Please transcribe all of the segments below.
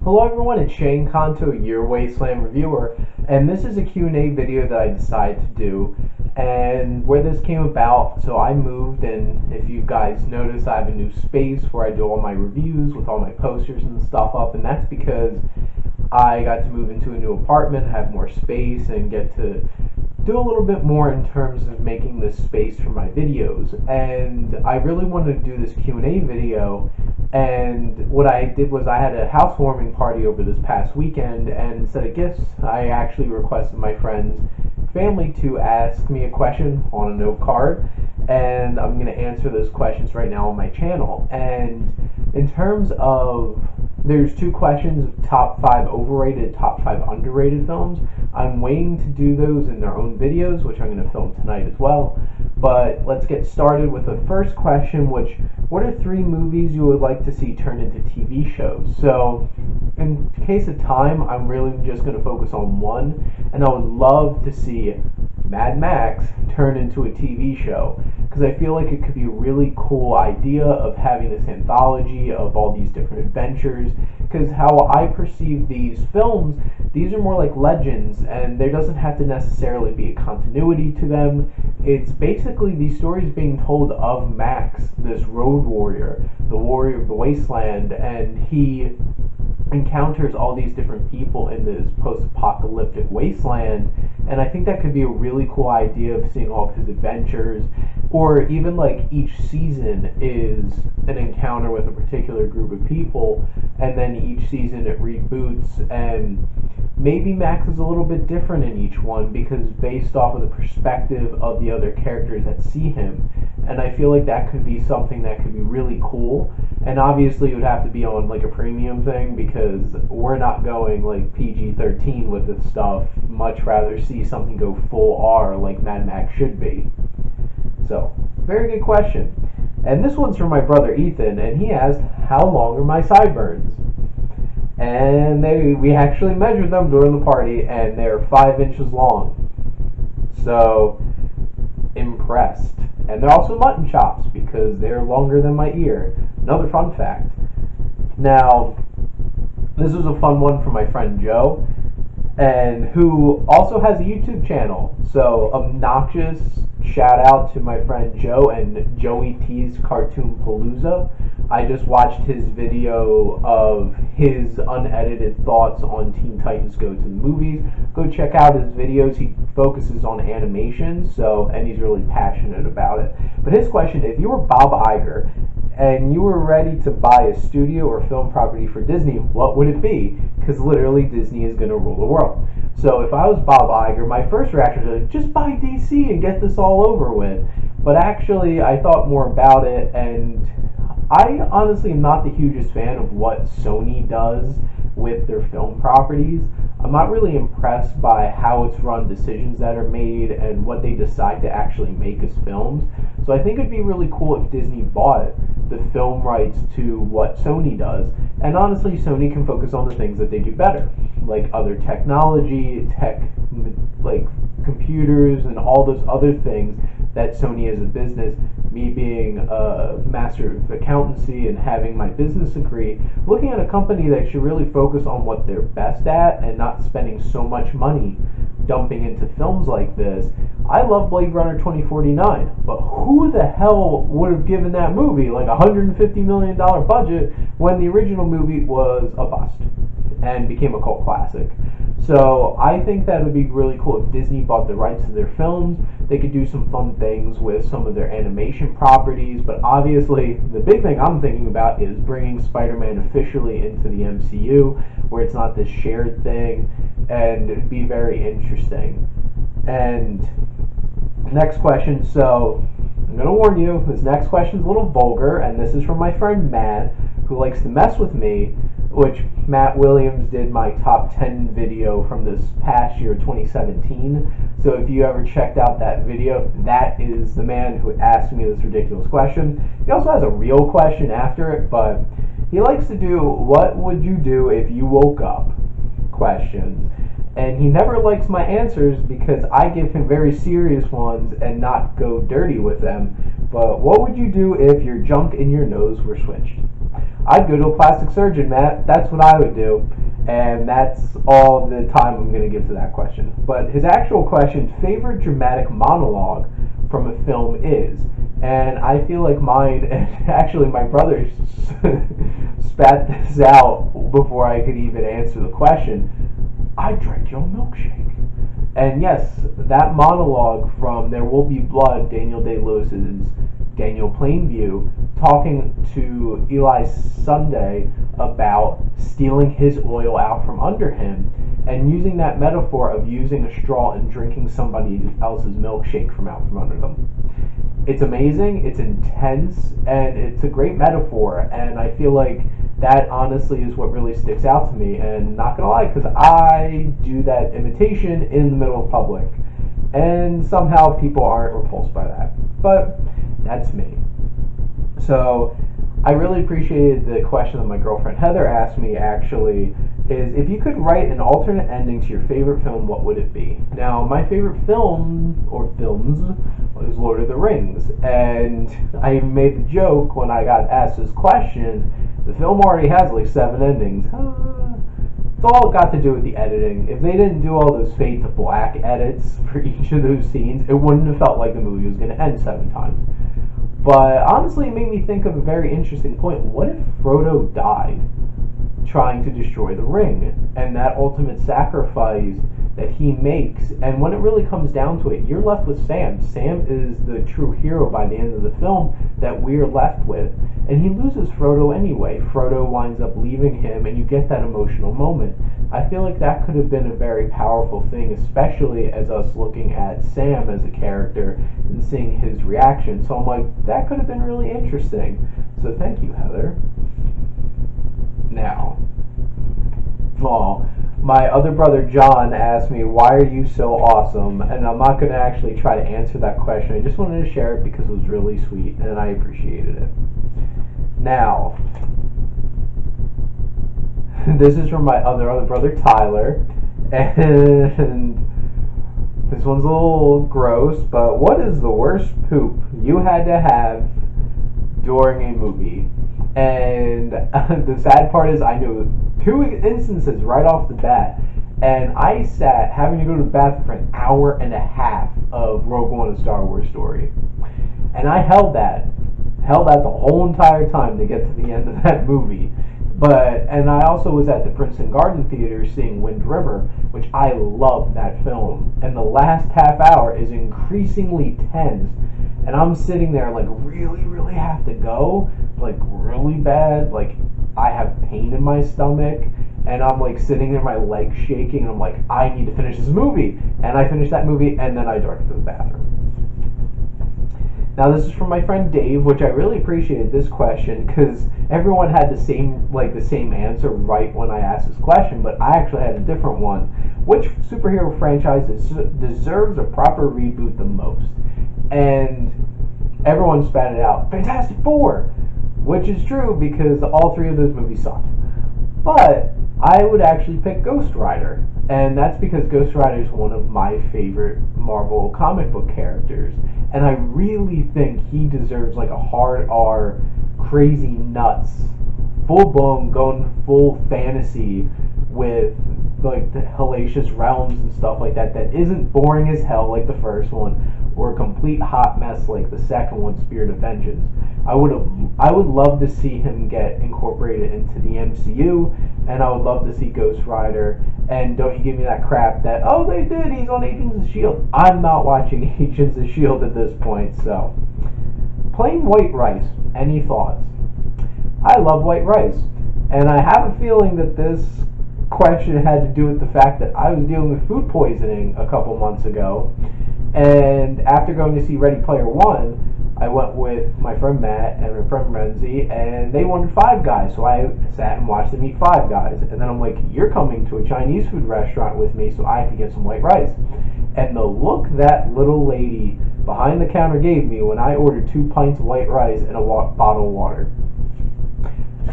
Hello everyone, it's Shane Kanto, your Wasteland reviewer, and this is a Q&A video that I decided to do. And where this came about, so I moved, and if you guys notice, I have a new space where I do all my reviews with all my posters and stuff up, and that's because I got to move into a new apartment, have more space, and get to do a little bit more in terms of making this space for my videos. And I really wanted to do this Q&A video, and what I did was I had a housewarming party over this past weekend, and instead of gifts, I actually requested my friends' family to ask me a question on a note card, and I'm going to answer those questions right now on my channel. And in terms of, there's two questions, top 5 overrated, top 5 underrated films. I'm waiting to do those in their own videos, which I'm going to film tonight as well. But let's get started with the first question, which, what are 3 movies you would like to see turned into TV shows? So, in case of time, I'm really just going to focus on one, and I would love to see Mad Max turn into a TV show, because I feel like it could be a really cool idea of having this anthology of all these different adventures, because how I perceive these films, these are more like legends, and there doesn't have to necessarily be a continuity to them. It's basically these stories being told of Max, this road warrior, the warrior of the Wasteland, and he encounters all these different people in this post-apocalyptic wasteland, and I think that could be a really cool idea of seeing all of his adventures, or even like each season is an encounter with a particular group of people, and then each season it reboots, and maybe Max is a little bit different in each one because based off of the perspective of the other characters that see him. And I feel like that could be something that could be really cool. And obviously it would have to be on like a premium thing, because we're not going like PG-13 with this stuff. Much rather see something go full R like Mad Max should be. So, very good question. And this one's from my brother Ethan, and he asked, how long are my sideburns? And we actually measured them during the party, and they're 5 inches long. So, impressed. And they're also mutton chops, because they're longer than my ear. Another fun fact. Now, this was a fun one from my friend Joe, and who also has a YouTube channel. So, obnoxious shout out to my friend Joe and Joey T's Cartoon Palooza. I just watched his video of his unedited thoughts on Teen Titans Go to the Movies. Go check out his videos. He focuses on animation, and he's really passionate about it. But his question, if you were Bob Iger and you were ready to buy a studio or film property for Disney, what would it be? Because literally Disney is going to rule the world. So if I was Bob Iger, my first reaction was just buy DC and get this all over with. But actually, I thought more about it, and I honestly am not the hugest fan of what Sony does with their film properties. I'm not really impressed by how it's run, decisions that are made, and what they decide to actually make as films. So I think it'd be really cool if Disney bought the film rights to what Sony does. And honestly, Sony can focus on the things that they do better, like other technology, like computers, and all those other things that Sony as a business, me being a master of accountancy and having my business degree, looking at a company that should really focus on what they're best at and not spending so much money dumping into films like this. I love Blade Runner 2049, but who the hell would have given that movie like $150 million budget when the original movie was a bust and became a cult classic? So I think that would be really cool if Disney bought the rights to their films. They could do some fun things with some of their animation properties, but obviously the big thing I'm thinking about is bringing Spider-Man officially into the MCU, where it's not this shared thing, and it'd be very interesting. And next question, so I'm going to warn you, this next question is a little vulgar, and this is from my friend Matt, who likes to mess with me, which Matt Williams did my top 10 video from this past year, 2017. So if you ever checked out that video, that is the man who asked me this ridiculous question. He also has a real question after it, but he likes to do, what would you do if you woke up? Questions. And he never likes my answers because I give him very serious ones and not go dirty with them. But what would you do if your junk in your nose were switched? I'd go to a plastic surgeon, Matt. That's what I would do. And that's all the time I'm going to give to that question. But his actual question, favorite dramatic monologue from a film is, and I feel like mine, and actually my brother spat this out before I could even answer the question. I drank your milkshake. And yes, that monologue from There Will Be Blood, Daniel Day-Lewis's Daniel Plainview, talking to Eli Sunday about stealing his oil out from under him, and using that metaphor of using a straw and drinking somebody else's milkshake from out from under them. It's amazing, it's intense, and it's a great metaphor, and I feel like that honestly is what really sticks out to me. And not gonna lie, because I do that imitation in the middle of public, and somehow people aren't repulsed by that. But that's me. So I really appreciated the question that my girlfriend Heather asked me, actually, is if you could write an alternate ending to your favorite film, what would it be? Now, my favorite film, or films, is Lord of the Rings. And I made the joke when I got asked this question, the film already has like 7 endings. It's all got to do with the editing. If they didn't do all those fade to black edits for each of those scenes, it wouldn't have felt like the movie was going to end 7 times. But honestly, it made me think of a very interesting point. What if Frodo died trying to destroy the ring, and that ultimate sacrifice that he makes, and when it really comes down to it, you're left with Sam. Sam is the true hero by the end of the film that we're left with, and he loses Frodo anyway. Frodo winds up leaving him, and you get that emotional moment. I feel like that could have been a very powerful thing, especially as us looking at Sam as a character and seeing his reaction. So I'm like, that could have been really interesting. So thank you, Heather. Now, my other brother John asked me, why are you so awesome? And I'm not going to actually try to answer that question. I just wanted to share it because it was really sweet and I appreciated it. Now, this is from my other brother Tyler, and this one's a little gross, but what is the worst poop you had to have during a movie? And the sad part is I knew 2 instances right off the bat, and I sat having to go to the bathroom for an hour and a half of Rogue One: A Star Wars Story, and I held that the whole entire time to get to the end of that movie. And I also was at the Princeton Garden Theater seeing Wind River, which I love that film, and the last half hour is increasingly tense, and I'm sitting there like, really have to go, like really bad, like I have pain in my stomach, and I'm like sitting there, my legs shaking, and I'm like, I need to finish this movie. And I finished that movie, and then I darted to the bathroom. Now this is from my friend Dave, which I really appreciated this question because everyone had the same answer right when I asked this question, but I actually had a different one. Which superhero franchise deserves a proper reboot the most? And everyone spat it out. Fantastic Four! Which is true because all 3 of those movies sucked. But I would actually pick Ghost Rider, and that's because Ghost Rider is one of my favorite Marvel comic book characters, and I really think he deserves like a hard R, crazy nuts, full-blown, going full fantasy with like the hellacious realms and stuff like that isn't boring as hell like the first one, or a complete hot mess like the second one, Spirit of Vengeance. I would love to see him get incorporated into the MCU, and I would love to see Ghost Rider. And don't you give me that crap that, oh, they did, he's on Agents of S.H.I.E.L.D. I'm not watching Agents of S.H.I.E.L.D. at this point. So, plain white rice, any thoughts? I love white rice, and I have a feeling that this question had to do with the fact that I was dealing with food poisoning a couple months ago, and after going to see Ready Player One, I went with my friend Matt and my friend Renzi, and they wanted Five Guys, so I sat and watched them eat Five Guys, and then I'm like, you're coming to a Chinese food restaurant with me, so I can get some white rice. And the look that little lady behind the counter gave me when I ordered 2 pints of white rice and a bottle of water.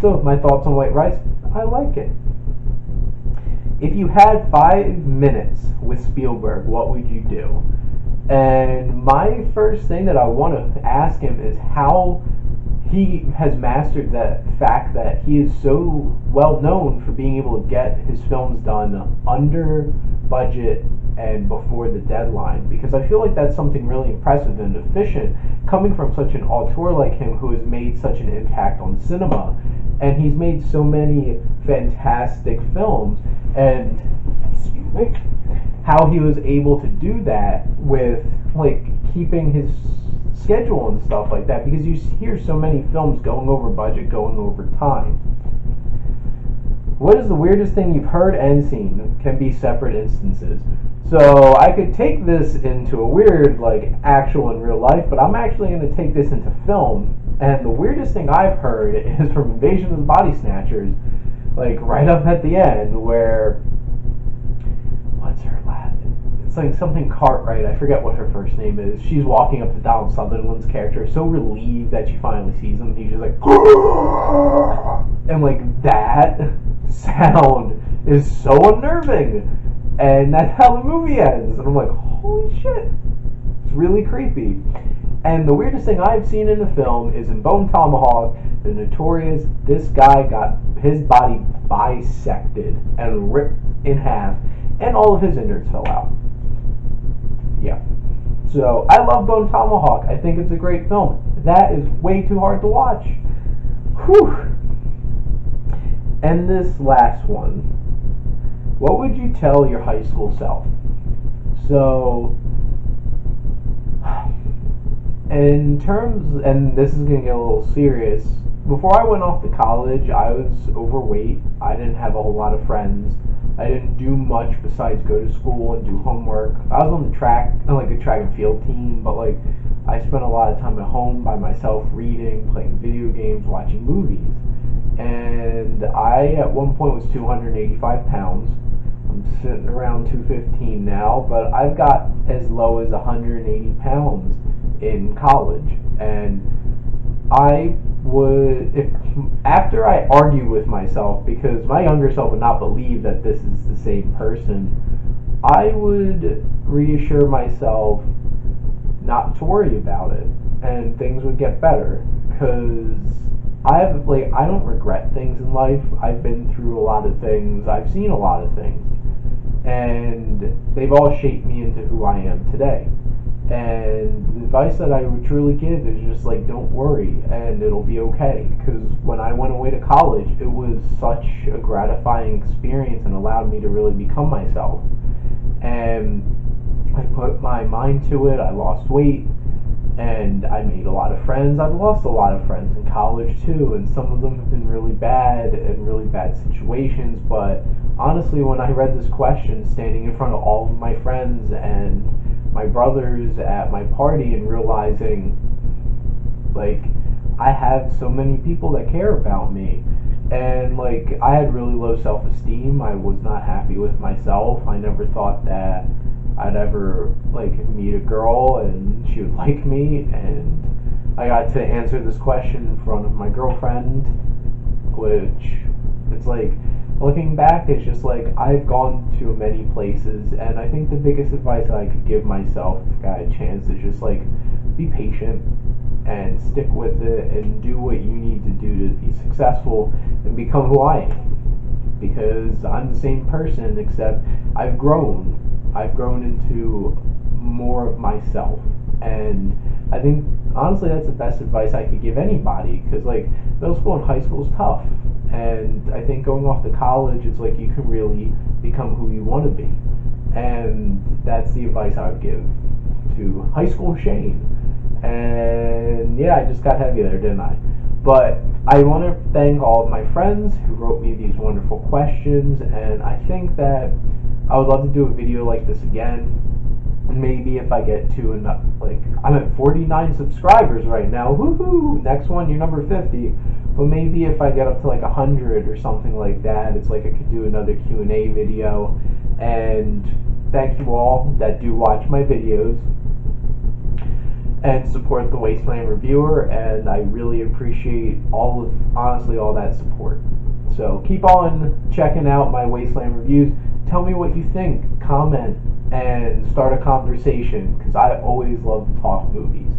So, my thoughts on white rice? I like it. If you had 5 minutes with Spielberg, what would you do? And my first thing that I want to ask him is how he has mastered that fact that he is so well known for being able to get his films done under budget and before the deadline, because I feel like that's something really impressive and efficient coming from such an auteur like him who has made such an impact on cinema. And he's made so many fantastic films, and excuse me, how he was able to do that with like keeping his schedule and stuff like that, because you hear so many films going over budget, going over time. What is the weirdest thing you've heard and seen? Can be separate instances. So I could take this into a weird, like, actual in real life, but I'm actually going to take this into film. And the weirdest thing I've heard is from Invasion of the Body Snatchers, like right up at the end, where what's her last? It's like something Cartwright. I forget what her first name is. She's walking up to Donald Sutherland's character, so relieved that she finally sees him. He's just like, and like that sound is so unnerving. And that's how the movie ends. And I'm like, holy shit. It's really creepy. And the weirdest thing I've seen in the film is in Bone Tomahawk, the notorious, this guy got his body bisected and ripped in half, and all of his innards fell out. Yeah. So, I love Bone Tomahawk. I think it's a great film. That is way too hard to watch. Whew. And this last one. What would you tell your high school self? So, in terms, and this is going to get a little serious, before I went off to college, I was overweight. I didn't have a whole lot of friends. I didn't do much besides go to school and do homework. I was on the track, like a track and field team, but like I spent a lot of time at home by myself reading, playing video games, watching movies. And I, at one point, was 285 pounds. I'm sitting around 215 now, but I've got as low as 180 pounds in college. And I would, if after I argued with myself, because my younger self would not believe that this is the same person, I would reassure myself not to worry about it, and things would get better. Because I don't regret things in life. I've been through a lot of things. I've seen a lot of things. And they've all shaped me into who I am today. And the advice that I would truly give is just like, don't worry, and it'll be okay. Because when I went away to college, it was such a gratifying experience and allowed me to really become myself. And I put my mind to it. I lost weight, and I made a lot of friends. I've lost a lot of friends in college too, and some of them have been really bad and really bad situations. But honestly, when I read this question, standing in front of all of my friends and my brothers at my party, and realizing like I have so many people that care about me, and like I had really low self-esteem. I was not happy with myself. I never thought that I'd ever like meet a girl and she would like me, and I got to answer this question in front of my girlfriend, which it's like, looking back, it's just like I've gone to many places, and I think the biggest advice that I could give myself if I had a chance is just like, be patient and stick with it and do what you need to do to be successful and become who I am. Because I'm the same person, except I've grown into more of myself. And I think honestly that's the best advice I could give anybody, because like middle school and high school is tough, and I think going off to college, it's like you can really become who you want to be. And that's the advice I would give to high school Shane. And yeah, I just got heavy there, didn't I? But I want to thank all of my friends who wrote me these wonderful questions, and I think that I would love to do a video like this again. Maybe if I get to enough, like I'm at 49 subscribers right now, woohoo! Next one, you're number 50. But maybe if I get up to like 100 or something like that, it's like I could do another Q&A video. And thank you all that do watch my videos and support the Wasteland Reviewer, and I really appreciate honestly all that support. So keep on checking out my Wasteland reviews. Tell me what you think, comment, and start a conversation, because I always love to talk movies.